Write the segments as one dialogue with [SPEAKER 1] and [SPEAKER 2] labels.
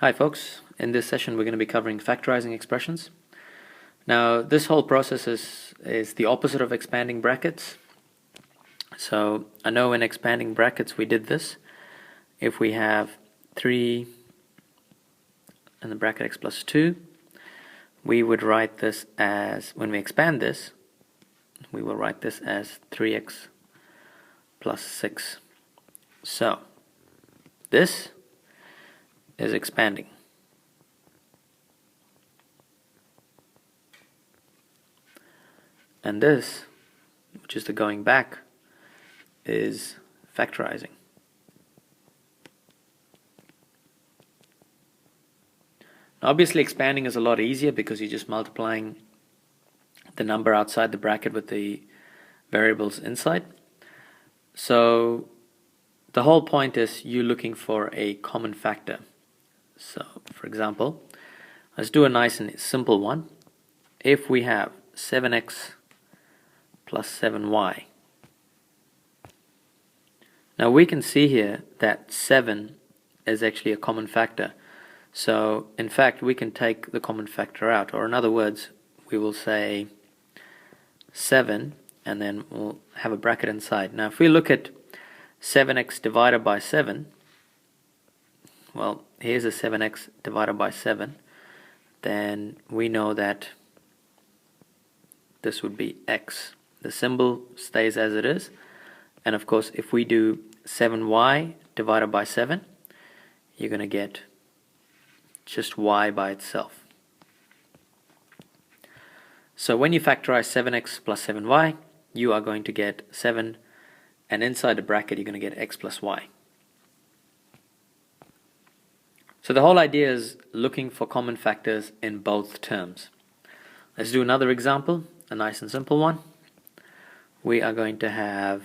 [SPEAKER 1] Hi folks, in this session we're going to be covering factorizing expressions. Now this whole process is the opposite of expanding brackets. So I know in expanding brackets we did this. If we have 3 and the bracket x plus 2, we would write this as, when we expand this, we will write this as 3x plus 6. So this is expanding. And this, which is the going back, is factorizing. Now obviously expanding is a lot easier because you're just multiplying the number outside the bracket with the variables inside. So the whole point is you're looking for a common factor. So for example, let's do a nice and simple one. If we have 7x plus 7y, now we can see here that 7 is actually a common factor. So in fact we can take the common factor out, or in other words we will say 7 and then we'll have a bracket inside. Now if we look at 7x divided by 7, well, here's a 7x divided by 7, then we know that this would be x. The symbol stays as it is, and of course if we do 7y divided by 7, you're going to get just y by itself. So when you factorize 7x plus 7y, you are going to get 7, and inside the bracket you're going to get x plus y. So the whole idea is looking for common factors in both terms. Let's do another example, a nice and simple one. We are going to have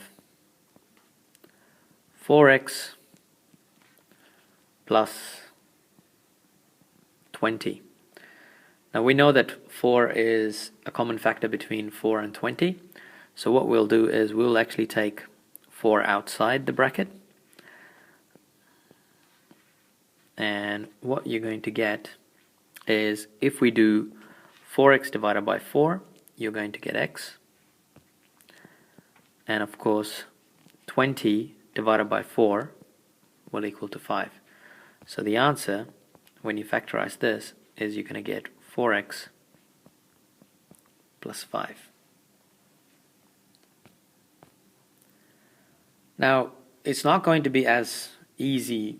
[SPEAKER 1] 4x plus 20. Now we know that 4 is a common factor between 4 and 20. So what we'll do is we'll actually take 4 outside the bracket. And what you're going to get is, if we do 4x divided by 4, you're going to get x. And of course 20 divided by 4 will equal to 5. So the answer, when you factorize this, is you're going to get 4x plus 5. Now it's not going to be as easy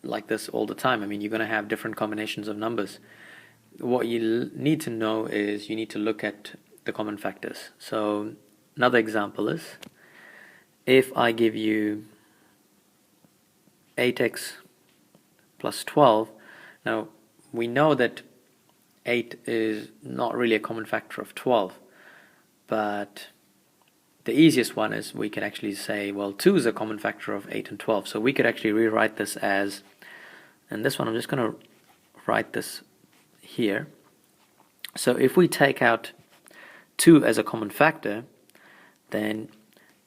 [SPEAKER 1] like this all the time. I mean, you're going to have different combinations of numbers. What you need to know is you need to look at the common factors. So another example is, if I give you 8x plus 12, now we know that 8 is not really a common factor of 12, but the easiest one is we can actually say, well, 2 is a common factor of 8 and 12. So we could actually rewrite this as, and this one I'm just going to write this here. So if we take out 2 as a common factor, then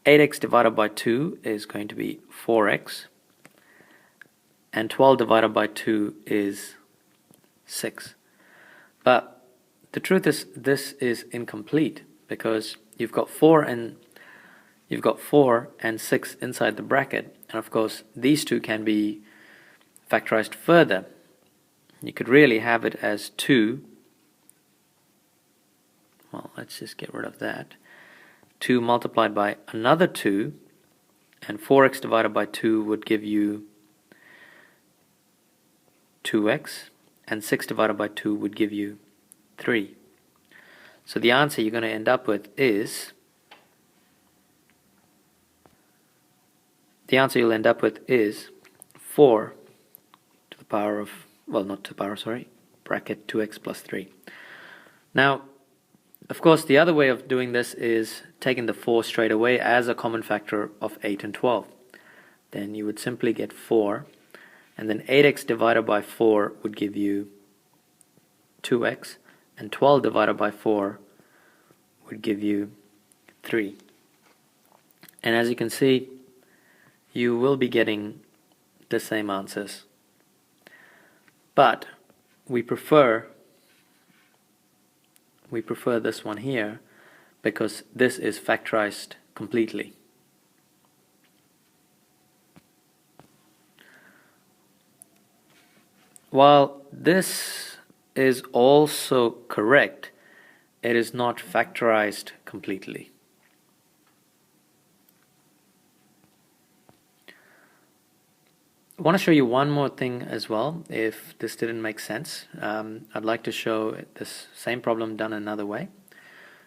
[SPEAKER 1] 8x divided by 2 is going to be 4x, and 12 divided by 2 is 6. But the truth is this is incomplete, because you've got 4 and 6 inside the bracket, and of course these two can be factorized further. You could really have it as 2, well, let's just get rid of that, 2 multiplied by another 2, and 4x divided by 2 would give you 2x, and 6 divided by 2 would give you 3. So the answer you're going to end up with is, the answer you'll end up with is 4 to the power of, well, not to the power, sorry, bracket 2x plus 3. Now, of course, the other way of doing this is taking the 4 straight away as a common factor of 8 and 12. Then you would simply get 4, and then 8x divided by 4 would give you 2x, and 12 divided by 4 would give you 3. And as you can see, you will be getting the same answers. but we prefer this one here because this is factorized completely. While this is also correct, it is not factorized completely. I want to show you one more thing as well, if this didn't make sense. I'd like to show this same problem done another way.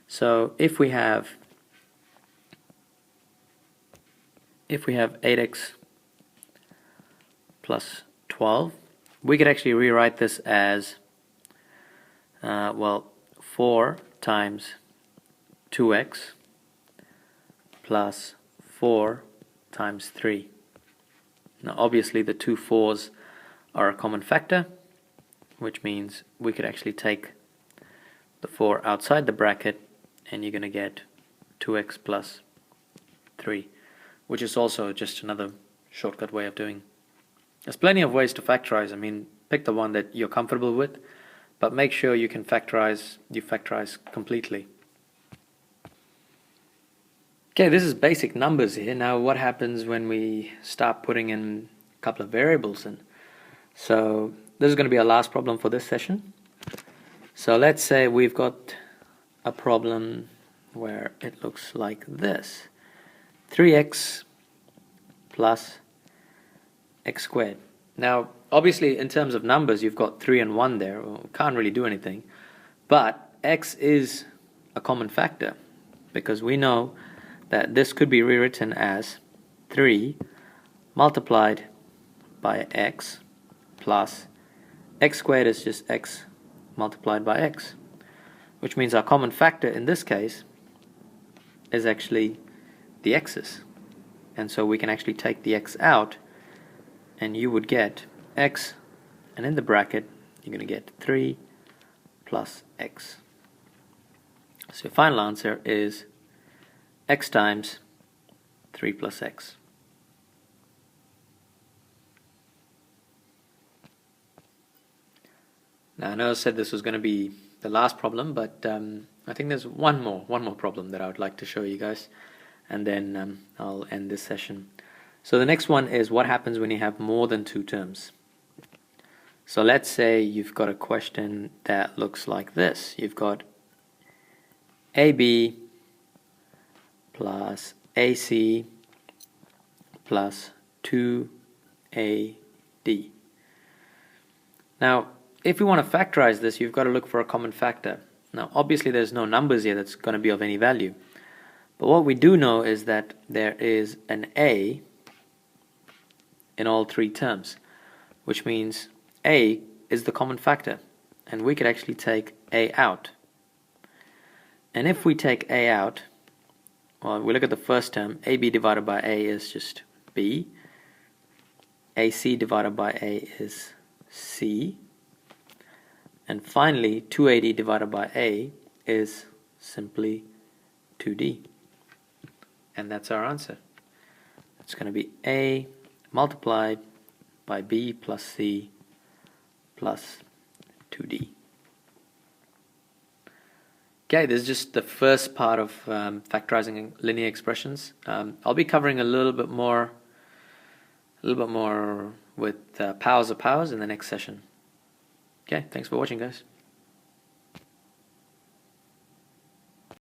[SPEAKER 1] So if we have 8x plus 12, we could actually rewrite this as 4 times 2x plus 4 times 3. Now obviously the two 4's are a common factor, which means we could actually take the 4 outside the bracket and you're going to get 2x plus 3, which is also just another shortcut way of doing. There's plenty of ways to factorize. I mean, pick the one that you're comfortable with, but make sure you can factorize completely. Okay, this is basic numbers here. Now what happens when we start putting in a couple of variables in? So this is going to be our last problem for this session. So let's say we've got a problem where it looks like this. 3x plus x squared. Now obviously in terms of numbers you've got 3 and 1 there. Well, can't really do anything, but x is a common factor because we know that this could be rewritten as 3 multiplied by x plus x squared is just x multiplied by x, which means our common factor in this case is actually the x's, and so we can actually take the x out and you would get x, and in the bracket you're going to get 3 plus x. So your final answer is x times 3 plus x. Now I know I said this was going to be the last problem, but I think there's one more problem that I would like to show you guys, and then I'll end this session. So the next one is what happens when you have more than 2 terms. So let's say you've got a question that looks like this. You've got AB plus AC plus 2AD. Now if we want to factorize this, you've got to look for a common factor. Now obviously there's no numbers here that's going to be of any value, but what we do know is that there is an A in all 3 terms, which means A is the common factor, and we could actually take A out. And if we take A out, well, we look at the first term. AB divided by A is just B. AC divided by A is C. And finally 2AD divided by A is simply 2D. And that's our answer. It's going to be A multiplied by B plus C plus 2D. Okay, this is just the first part of factorizing linear expressions. I'll be covering a little bit more with powers of powers in the next session. Okay, thanks for watching, guys.